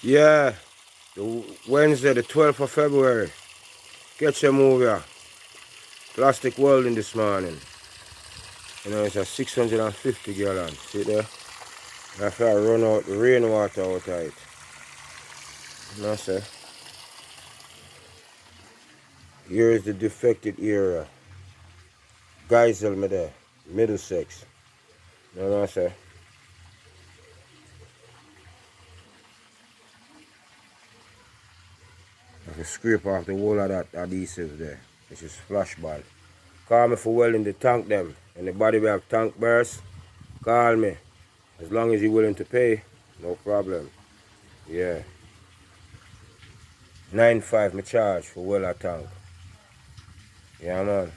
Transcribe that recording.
Yeah, Wednesday, the 12th of February. Get your move here. Plastic welding this morning. You know, it's a 650 gallon. See there? After I run out the rainwater out of it. You know, sir? Here is the defected area. Geisel me there. Middlesex. You know what I'm saying? I can scrape off the whole of that adhesive there. It's just flashball. Call me for welding the tank them. And the body will have tank burst. Call me. As long as you're willing to pay, no problem. Yeah. 9.5 me charge for weld a tank. Yeah man.